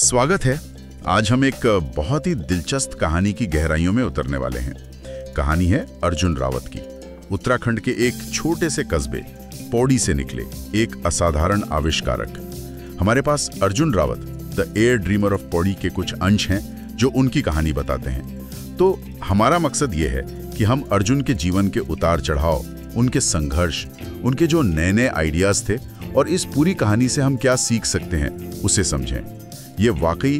स्वागत है। आज हम एक बहुत ही दिलचस्प कहानी की गहराइयों में उतरने वाले हैं। कहानी है अर्जुन रावत की। उत्तराखंड के एक छोटे से कस्बे पौड़ी से निकले एक असाधारण आविष्कारक। हमारे पास Arjun Rawat the air dreamer of Pauri के कुछ अंश हैं जो उनकी कहानी बताते हैं। तो हमारा मकसद ये है कि हम अर्जुन के जीवन के उतार चढ़ाव, उनके संघर्ष, उनके जो नए नए आइडियाज थे और इस पूरी कहानी से हम क्या सीख सकते हैं उसे समझें। ये वाकई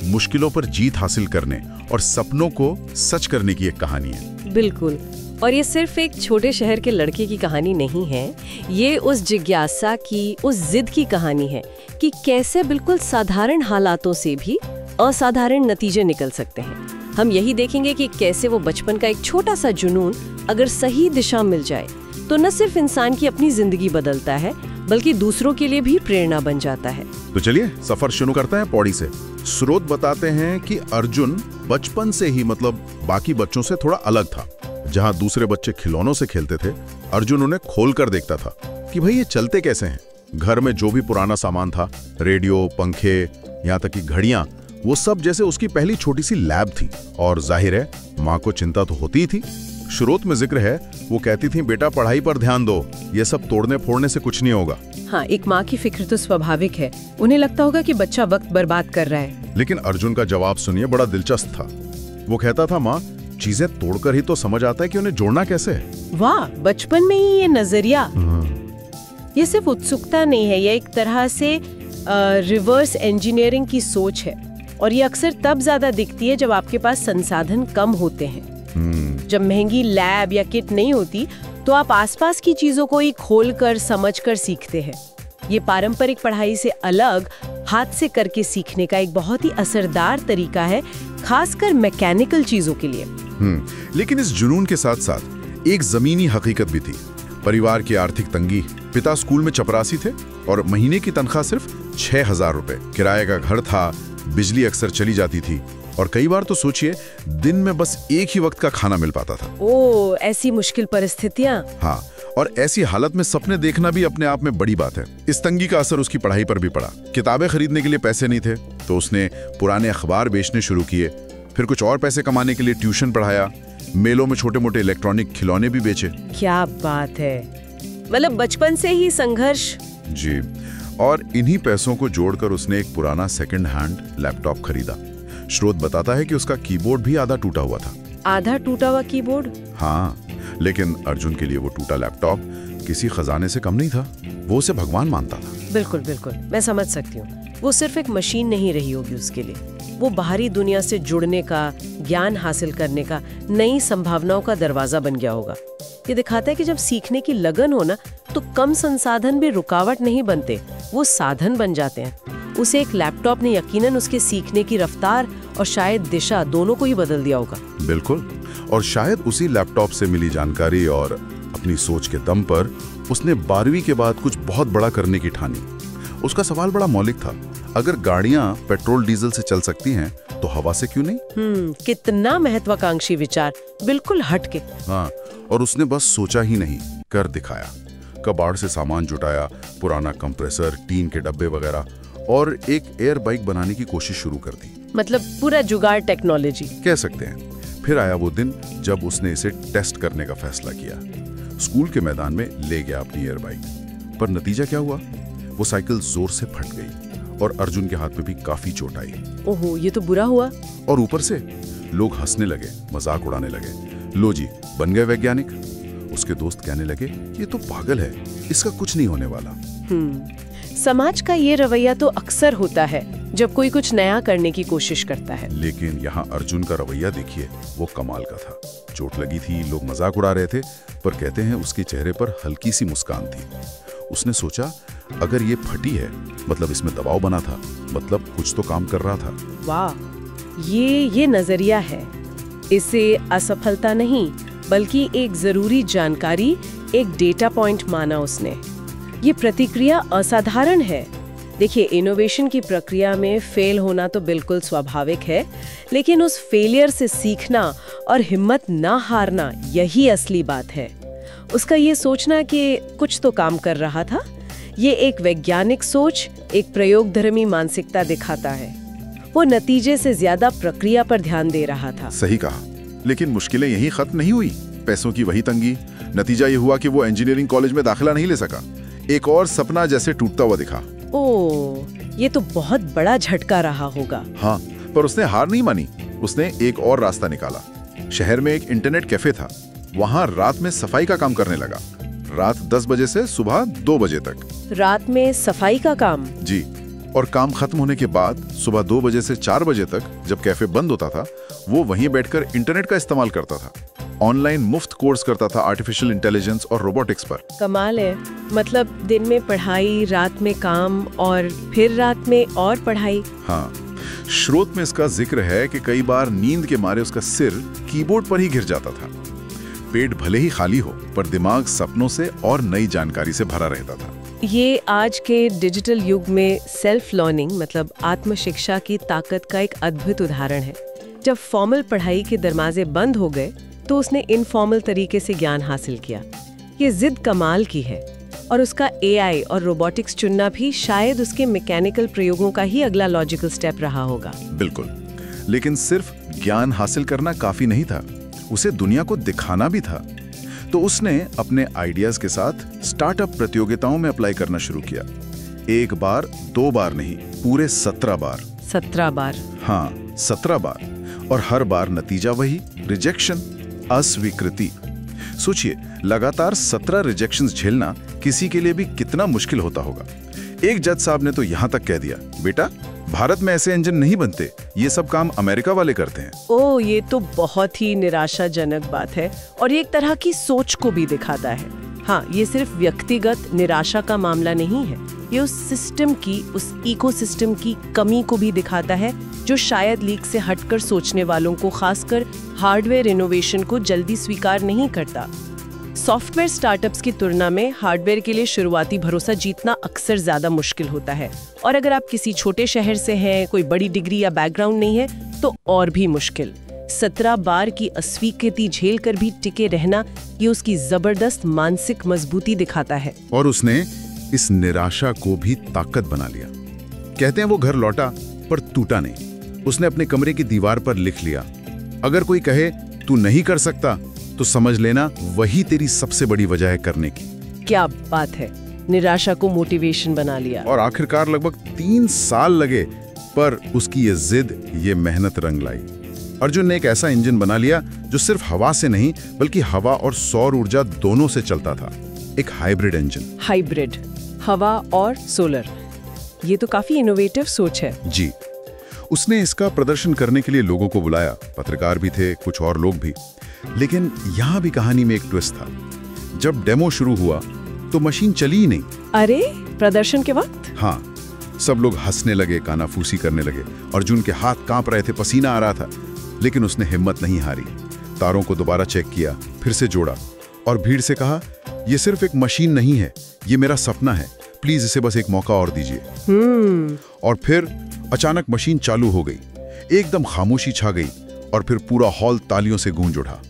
मुश्किलों पर जीत हासिल करने और सपनों को सच करने की एक कहानी है। बिल्कुल। और ये सिर्फ एक छोटे शहर के लड़के की कहानी नहीं है, ये उस जिज्ञासा की, उस जिद की कहानी है कि कैसे बिल्कुल साधारण हालातों से भी असाधारण नतीजे निकल सकते हैं। हम यही देखेंगे कि कैसे वो बचपन का एक छोटा सा जुनून अगर सही दिशा मिल जाए तो न सिर्फ इंसान की अपनी जिंदगी बदलता है बल्कि दूसरों के लिए भी प्रेरणा बन जाता है। तो चलिए सफर शुरू करते हैं पौड़ी से। स्रोत बताते हैं कि अर्जुन बचपन से ही बाकी बच्चों से थोड़ा अलग था। जहां दूसरे बच्चे खिलौनों से खेलते थे, अर्जुन उन्हें खोल कर देखता था कि भाई ये चलते कैसे हैं। घर में जो भी पुराना सामान था, रेडियो, पंखे, यहाँ तक कि घड़ियां, वो सब जैसे उसकी पहली छोटी सी लैब थी। और जाहिर है माँ को चिंता तो होती ही थी। स्रोत में जिक्र है, वो कहती थी बेटा पढ़ाई पर ध्यान दो, ये सब तोड़ने फोड़ने से कुछ नहीं होगा। हाँ, एक माँ की फिक्र तो स्वाभाविक है। उन्हें लगता होगा कि बच्चा वक्त बर्बाद कर रहा है। लेकिन अर्जुन का जवाब सुनिए, बड़ा दिलचस्प था। वो कहता था माँ, चीजें तोड़कर ही तो समझ आता है कि उन्हें जोड़ना कैसे है। वाह, बचपन में ही ये नजरिया। ये सिर्फ उत्सुकता नहीं है, ये एक तरह से रिवर्स इंजीनियरिंग की सोच है। और ये अक्सर तब ज्यादा दिखती है जब आपके पास संसाधन कम होते हैं। जब महंगी लैब या किट नहीं होती तो आप आसपास की चीजों को ही खोलकर समझकर सीखते हैं। ये पारंपरिक पढ़ाई से अलग हाथ से करके सीखने का एक बहुत ही असरदार तरीका है, खासकर मैकेनिकल चीजों के लिए। लेकिन इस जुनून के साथ साथ एक जमीनी हकीकत भी थी। परिवार की आर्थिक तंगी, पिता स्कूल में चपरासी थे और महीने की तनख्वाह सिर्फ 6,000 रुपए। किराए का घर था, बिजली अक्सर चली जाती थी और कई बार तो सोचिए दिन में बस एक ही वक्त का खाना मिल पाता था। ओह, ऐसी मुश्किल परिस्थितियाँ। हाँ, और ऐसी हालत में सपने देखना भी अपने आप में बड़ी बात है। इस तंगी का असर उसकी पढ़ाई पर भी पड़ा। किताबें खरीदने के लिए पैसे नहीं थे तो उसने पुराने अखबार बेचने शुरू किए। फिर कुछ और पैसे कमाने के लिए ट्यूशन पढ़ाया, मेलों में छोटे मोटे इलेक्ट्रॉनिक खिलौने भी बेचे। क्या बात है, मतलब बचपन से ही संघर्ष। जी, और इन्हीं पैसों को जोड़कर उसने एक पुराना सेकंड हैंड लैपटॉप खरीदा। स्रोत बताता है कि उसका कीबोर्ड भी आधा टूटा हुआ था। आधा टूटा हुआ कीबोर्ड? हाँ, लेकिन अर्जुन के लिए वो टूटा लैपटॉप किसी खजाने से कम नहीं था। वो उसे भगवान मानता था। बिल्कुल बिल्कुल, मैं समझ सकती हूँ। वो सिर्फ एक मशीन नहीं रही होगी उसके लिए। वो बाहरी दुनिया से जुड़ने का, ज्ञान हासिल करने का, नई संभावनाओं का दरवाजा बन गया होगा। ये दिखाता है कि जब सीखने की लगन हो ना, तो कम संसाधन भी रुकावट नहीं बनते, वो साधन बन जाते हैं। उसे एक लैपटॉप ने यकीनन उसके सीखने की रफ्तार और शायद दिशा दोनों को ही बदल दिया होगा। बिल्कुल, और शायद उसी लैपटॉप से मिली जानकारी और अपनी सोच के दम पर उसने 12वीं के बाद कुछ बहुत बड़ा करने की ठानी। उसका सवाल बड़ा मौलिक था, अगर गाड़ियां पेट्रोल डीजल से चल सकती हैं तो हवा से क्यों नहीं? कितना महत्वाकांक्षी विचार, बिल्कुल हटके। हाँ, और उसने बस सोचा ही नहीं, कर दिखाया। कबाड़ से सामान जुटाया, पुराना कंप्रेसर, टीन के डब्बे वगैरह, और एक एयर बाइक बनाने की कोशिश शुरू कर दी। मतलब पूरा जुगाड़ टेक्नोलॉजी कह सकते हैं। फिर आया वो दिन जब उसने इसे टेस्ट करने का फैसला किया। स्कूल के मैदान में ले गया अपनी एयर बाइक, पर नतीजा क्या हुआ? वो साइकिल जोर से फट गई और अर्जुन के हाथ में भी काफी चोट आई। ओहो, ये तो बुरा हुआ। और ऊपर से लोग हंसने लगे, मजाक उड़ाने लगे। लो जी, बन गए वैज्ञानिक। उसके दोस्त कहने लगे, ये तो पागल है, इसका कुछ नहीं होने वाला। समाज का ये रवैया तो अक्सर होता है जब कोई कुछ नया करने की कोशिश करता है। लेकिन यहाँ अर्जुन का रवैया देखिए, वो कमाल का था। चोट लगी थी, लोग मजाक उड़ा रहे थे, पर कहते हैं उसके चेहरे पर हल्की सी मुस्कान थी। उसने सोचा, अगर ये फटी है मतलब इसमें दबाव बना था, मतलब कुछ तो काम कर रहा था। वाह, ये नजरिया है। इसे असफलता नहीं बल्कि एक जरूरी जानकारी, एक डेटा पॉइंट माना उसने। ये प्रतिक्रिया असाधारण है। देखिए, इनोवेशन की प्रक्रिया में फेल होना तो बिल्कुल स्वाभाविक है, लेकिन उस फेलियर से सीखना और हिम्मत ना हारना, यही असली बात है। उसका ये सोचना कि कुछ तो काम कर रहा था, ये एक वैज्ञानिक सोच, एक प्रयोगधर्मी मानसिकता दिखाता है। वो नतीजे से ज्यादा प्रक्रिया पर ध्यान दे रहा था। सही कहा, लेकिन मुश्किलें यहीं खत्म नहीं हुई। पैसों की वही तंगी। नतीजा ये हुआ कि वो इंजीनियरिंग कॉलेज में दाखिला नहीं ले सका। एक और सपना जैसे टूटता हुआ दिखा। ओह, ये तो बहुत बड़ा झटका रहा होगा। हाँ, पर उसने हार नहीं मानी। उसने एक और रास्ता निकाला। शहर में एक इंटरनेट कैफे था, वहां रात में सफाई का काम करने लगा। रात 10 बजे से सुबह 2 बजे तक। रात में सफाई का काम? जी, और काम खत्म होने के बाद सुबह 2 बजे से 4 बजे तक, जब कैफे बंद होता था, वो वहीं बैठकर इंटरनेट का इस्तेमाल करता था। ऑनलाइन मुफ्त कोर्स करता था आर्टिफिशियल इंटेलिजेंस और रोबोटिक्स पर। कमाल है। मतलब दिन में पढ़ाई, रात में काम और फिर रात में और पढ़ाई। हाँ, स्रोत में इसका जिक्र है कि कई बार नींद के मारे उसका सिर कीबोर्ड पर ही गिर जाता था। पेट भले ही खाली हो, पर दिमाग सपनों से और नई जानकारी से भरा रहता था। ये आज के डिजिटल युग में सेल्फ लर्निंग मतलब आत्मशिक्षा की ताकत का एक अद्भुत उदाहरण है। जब फॉर्मल पढ़ाई के दरवाजे बंद हो गए तो उसने इनफॉर्मल तरीके से ज्ञान हासिल किया। ये जिद कमाल की है, और उसका एआई और रोबोटिक्स चुनना भी शायद उसके मैकेनिकल प्रयोगों का ही अगला लॉजिकल स्टेप रहा होगा। बिल्कुल, लेकिन सिर्फ ज्ञान हासिल करना काफी नहीं था, उसे दुनिया को दिखाना भी था। तो उसने अपने आइडियाज के साथ स्टार्टअप प्रतियोगिताओं में अप्लाई करना शुरू किया। 1 बार 2 बार नहीं, पूरे 17 बार। 17 बार? हाँ, 17 बार। और हर बार नतीजा वही, रिजेक्शन, अस्वीकृति। सोचिए, लगातार 17 रिजेक्शंस झेलना किसी के लिए भी कितना मुश्किल होता होगा। एक जज साहब ने तो यहां तक कह दिया, बेटा भारत में ऐसे इंजन नहीं बनते, ये सब काम अमेरिका वाले करते हैं। ओह, ये तो बहुत ही निराशाजनक बात है, और ये एक तरह की सोच को भी दिखाता है। हाँ, ये सिर्फ व्यक्तिगत निराशा का मामला नहीं है, ये उस सिस्टम की, उस इकोसिस्टम की कमी को भी दिखाता है, जो शायद लीक से हटकर सोचने वालों को, खासकर हार्डवेयर इनोवेशन को जल्दी स्वीकार नहीं करता। सॉफ्टवेयर स्टार्टअप्स की तुलना में हार्डवेयर के लिए शुरुआती भरोसा जीतना अक्सर ज्यादा मुश्किल होता है, और अगर आप किसी छोटे शहर से हैं, कोई बड़ी डिग्री या बैकग्राउंड नहीं है, तो और भी मुश्किल। 17 बार की अस्वीकृति झेल कर भी टिके रहना, ये उसकी जबरदस्त मानसिक मजबूती दिखाता है। और उसने इस निराशा को भी ताकत बना लिया। कहते हैं वो घर लौटा पर टूटा नहीं। उसने अपने कमरे की दीवार पर लिख लिया, अगर कोई कहे तू नहीं कर सकता तो समझ लेना वही तेरी सबसे बड़ी वजह है करने की। क्या बात है, निराशा को मोटिवेशन बना लिया। और आखिरकार लगभग 3 साल लगे, पर उसकी ये जिद, ये मेहनत रंग लाई। अर्जुन ने एक ऐसा इंजन बना लिया जो सिर्फ हवा से नहीं, बल्कि हवा और सौर ऊर्जा दोनों से चलता था। एक हाइब्रिड इंजन। हाइब्रिड, हवा और सोलर, ये तो काफी इनोवेटिव सोच है। जी, उसने इसका प्रदर्शन करने के लिए लोगों को बुलाया। पत्रकार भी थे, कुछ और लोग भी। लेकिन यहाँ भी कहानी में एक ट्विस्ट था। जब डेमो शुरू हुआ तो मशीन चली ही नहीं। अरे, प्रदर्शन के वक्त? हाँ, सब लोग हंसने लगे, कानाफूसी करने लगे। अर्जुन के हाथ कांप रहे थे, पसीना आ रहा था, लेकिन उसने हिम्मत नहीं हारी। तारों को दोबारा चेक किया, फिर से जोड़ा, और भीड़ से कहा, यह सिर्फ एक मशीन नहीं है, ये मेरा सपना है, प्लीज इसे बस एक मौका और दीजिए। और फिर अचानक मशीन चालू हो गई, एकदम खामोशी छा गई, और फिर पूरा हॉल तालियों से गूंज उठा।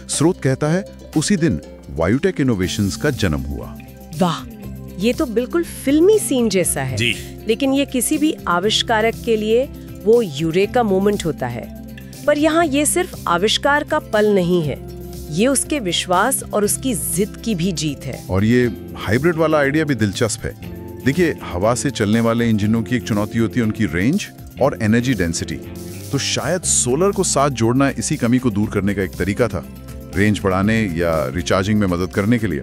स्रोत कहता है उसी दिन वायुटेक इनोवेशंस का जन्म हुआ। वाह, ये तो बिल्कुल फिल्मी सीन जैसा है। जी। लेकिन ये किसी भी आविष्कारक के लिए वो यूरेका मोमेंट होता है। पर यहाँ ये सिर्फ आविष्कार का पल नहीं है, ये उसके विश्वास और उसकी जिद की भी जीत है। और ये हाइब्रिड वाला आइडिया भी दिलचस्प है। देखिए, हवा से चलने वाले इंजनों की एक चुनौती होती है उनकी रेंज और एनर्जी डेंसिटी। तो शायद सोलर को साथ जोड़ना इसी कमी को दूर करने का एक तरीका था, रेंज बढ़ाने या रिचार्जिंग में मदद करने के लिए।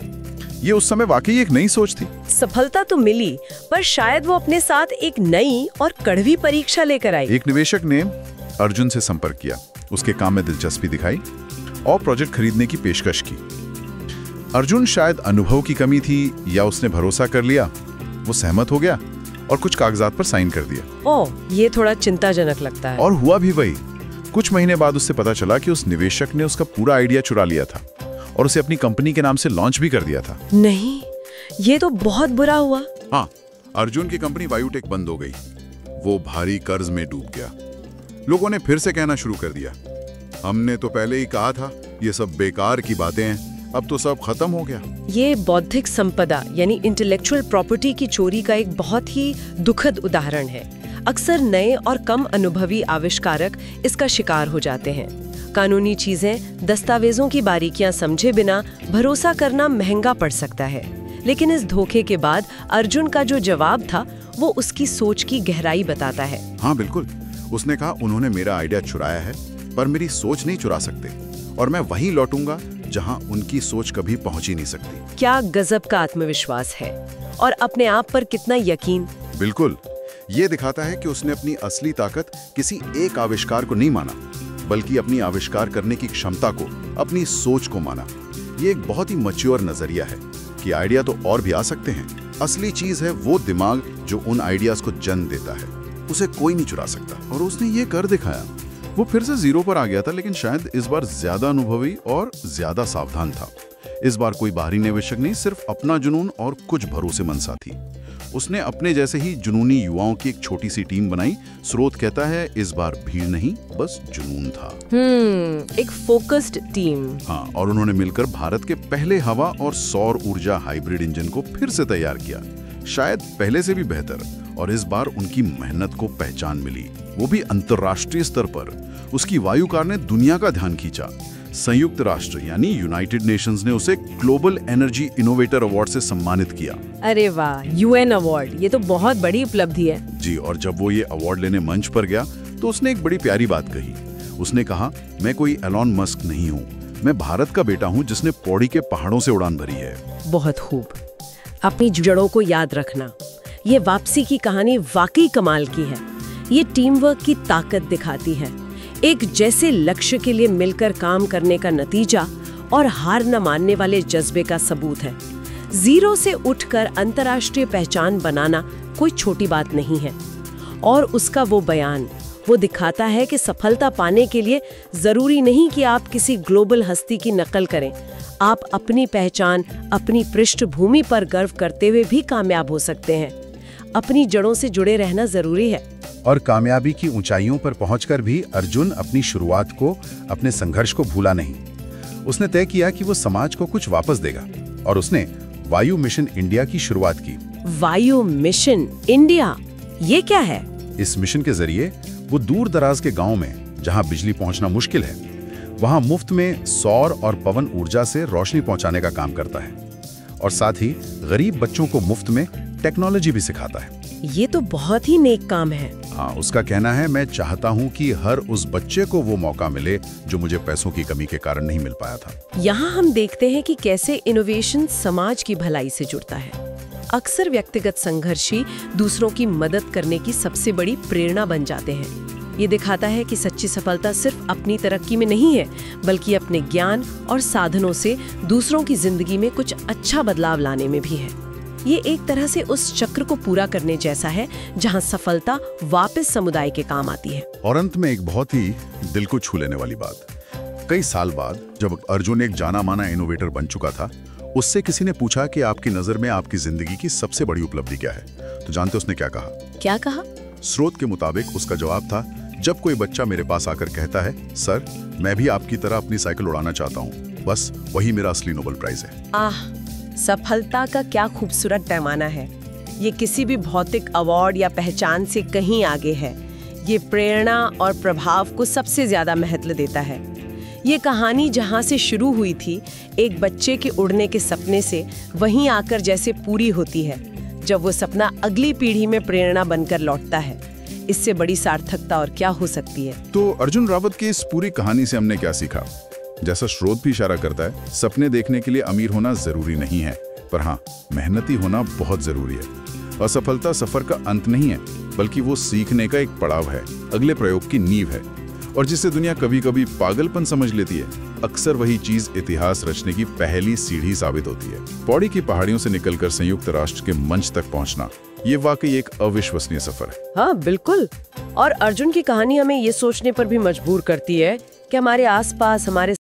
ये उस समय वाकई एक नई सोच थी। सफलता तो मिली, पर शायद वो अपने साथ एक नई और कड़वी परीक्षा लेकर आई। एक निवेशक ने अर्जुन से संपर्क किया, उसके काम में दिलचस्पी दिखाई और प्रोजेक्ट खरीदने की पेशकश की। अर्जुन शायद अनुभव की कमी थी या उसने भरोसा कर लिया, वो सहमत हो गया और कुछ कागजात पर साइन कर दिया। ओह, ये थोड़ा चिंताजनक लगता है। और हुआ भी वही। कुछ महीने बाद उससे पता चला कि उस निवेशक ने उसका पूरा आइडिया चुरा लिया था और उसे अपनी कंपनी के नाम से लॉन्च भी कर दिया था। नहीं, ये तो बहुत बुरा हुआ। हाँ, अर्जुन की कंपनी वायुटेक बंद हो गई। वो भारी कर्ज में डूब गया। लोगों ने फिर से कहना शुरू कर दिया, हमने तो पहले ही कहा था ये सब बेकार की बातें हैं, अब तो सब खत्म हो गया। ये बौद्धिक संपदा यानी इंटेलेक्चुअल प्रॉपर्टी की चोरी का एक बहुत ही दुखद उदाहरण है। अक्सर नए और कम अनुभवी आविष्कारक इसका शिकार हो जाते हैं। कानूनी चीजें, दस्तावेजों की बारीकियां समझे बिना भरोसा करना महंगा पड़ सकता है। लेकिन इस धोखे के बाद अर्जुन का जो जवाब था वो उसकी सोच की गहराई बताता है। हाँ बिल्कुल, उसने कहा उन्होंने मेरा आइडिया चुराया है पर मेरी सोच नहीं चुरा सकते, और मैं वहीं लौटूंगा जहां उनकी सोच कभी पहुंच ही नहीं सकती। क्या गजब का आत्मविश्वास है, और अपने आप पर कितना यकीन। बिल्कुल, ये दिखाता है कि उसने अपनी असली ताकत किसी एक आविष्कार को नहीं माना, बल्कि अपनी आविष्कार करने की क्षमता को, अपनी सोच को माना। ये एक बहुत ही मैच्योर नजरिया है कि आइडिया तो और भी आ सकते हैं। असली चीज है वो दिमाग जो उन आइडियाज को जन्म देता है, उसे कोई नहीं चुरा सकता। और उसने ये कर दिखाया। वो फिर से जीरो पर आ गया था, लेकिन शायद इस बार ज्यादा अनुभवी और ज्यादा सावधान था। इस बार कोई बाहरी निवेशक नहीं, सिर्फ अपना जुनून और कुछ भरोसेमंद साथी। उसने अपने जैसे ही जुनूनी युवाओं की एक छोटी सी टीम बनाई। स्रोत कहता है इस बार भीड़ नहीं, बस जुनून था। एक फोकस्ड टीम। हाँ, और उन्होंने मिलकर भारत के पहले हवा और सौर ऊर्जा हाइब्रिड इंजन को फिर से तैयार किया, शायद पहले से भी बेहतर। और इस बार उनकी मेहनत को पहचान मिली, वो भी अंतर्राष्ट्रीय स्तर पर। उसकी वायु कार ने दुनिया का ध्यान खींचा। संयुक्त राष्ट्र यानी यूनाइटेड नेशंस ने उसे ग्लोबल एनर्जी इनोवेटर अवार्ड से सम्मानित किया। अरे वाह, यूएन अवार्ड, ये तो बहुत बड़ी उपलब्धि है। जी, और जब वो ये अवार्ड लेने मंच पर गया तो उसने एक बड़ी प्यारी बात कही। उसने कहा, मैं कोई एलॉन मस्क नहीं हूँ, मैं भारत का बेटा हूँ जिसने पौड़ी के पहाड़ों से उड़ान भरी है। बहुत खूब। अपनी जड़ों को याद रखना, ये वापसी की कहानी वाकई कमाल की है। ये टीम वर्क की ताकत दिखाती है, एक जैसे लक्ष्य के लिए मिलकर काम करने का नतीजा, और हार न मानने वाले जज्बे का सबूत है। जीरो से उठकर अंतर्राष्ट्रीय पहचान बनाना कोई छोटी बात नहीं है। और उसका वो बयान, वो दिखाता है कि सफलता पाने के लिए जरूरी नहीं कि आप किसी ग्लोबल हस्ती की नकल करें। आप अपनी पहचान, अपनी पृष्ठभूमि पर गर्व करते हुए भी कामयाब हो सकते हैं। अपनी जड़ों से जुड़े रहना जरूरी है। और कामयाबी की ऊंचाइयों पर पहुंचकर भी अर्जुन अपनी शुरुआत को, अपने संघर्ष को भूला नहीं। उसने तय किया कि वो समाज को कुछ वापस देगा, और उसने वायु मिशन इंडिया की शुरुआत की। वायु मिशन इंडिया, ये क्या है? इस मिशन के जरिए वो दूर दराज के गांव में, जहां बिजली पहुंचना मुश्किल है, वहां मुफ्त में सौर और पवन ऊर्जा से रोशनी पहुंचाने का काम करता है, और साथ ही गरीब बच्चों को मुफ्त में टेक्नोलॉजी भी सिखाता है। ये तो बहुत ही नेक काम है। हाँ, उसका कहना है, मैं चाहता हूँ कि हर उस बच्चे को वो मौका मिले जो मुझे पैसों की कमी के कारण नहीं मिल पाया था। यहाँ हम देखते हैं कि कैसे इनोवेशन समाज की भलाई से जुड़ता है। अक्सर व्यक्तिगत संघर्ष ही दूसरों की मदद करने की सबसे बड़ी प्रेरणा बन जाते हैं। ये दिखाता है कि सच्ची सफलता सिर्फ अपनी तरक्की में नहीं है, बल्कि अपने ज्ञान और साधनों से दूसरों की जिंदगी में कुछ अच्छा बदलाव लाने में भी है। ये एक तरह से उस चक्र को पूरा करने जैसा है जहां सफलता वापस समुदाय के काम आती है। और अंत में एक बहुत ही दिल को छू लेने वाली बात। कई साल बाद जब अर्जुन एक जाना माना इनोवेटर बन चुका था, उससे किसी ने पूछा कि आपकी नजर में आपकी जिंदगी की सबसे बड़ी उपलब्धि क्या है? तो जानते उसने क्या कहा? क्या कहा? स्रोत के मुताबिक उसका जवाब था, जब कोई बच्चा मेरे पास आकर कहता है, सर मैं भी आपकी तरह अपनी साइकिल उड़ाना चाहता हूँ, बस वही मेरा असली नोबेल प्राइज है। आह, सफलता का क्या खूबसूरत पैमाना है। ये किसी भी भौतिक अवार्ड या पहचान से कहीं आगे है। ये प्रेरणा और प्रभाव को सबसे ज्यादा महत्व देता है। ये कहानी जहाँ से शुरू हुई थी, एक बच्चे के उड़ने के सपने से, वहीं आकर जैसे पूरी होती है, जब वो सपना अगली पीढ़ी में प्रेरणा बनकर लौटता है। इससे बड़ी सार्थकता और क्या हो सकती है? तो अर्जुन रावत की इस पूरी कहानी से हमने क्या सीखा? जैसा स्रोत भी इशारा करता है, सपने देखने के लिए अमीर होना जरूरी नहीं है, पर हाँ, मेहनती होना बहुत जरूरी है। असफलता सफर का अंत नहीं है, बल्कि वो सीखने का एक पड़ाव है, अगले प्रयोग की नींव है। और जिसे दुनिया कभी कभी पागलपन समझ लेती है, अक्सर वही चीज इतिहास रचने की पहली सीढ़ी साबित होती है। पौड़ी की पहाड़ियों से निकलकर संयुक्त राष्ट्र के मंच तक पहुंचना, ये वाकई एक अविश्वसनीय सफर है। हाँ बिल्कुल। और अर्जुन की कहानी हमें ये सोचने पर भी मजबूर करती है कि हमारे आसपास, हमारे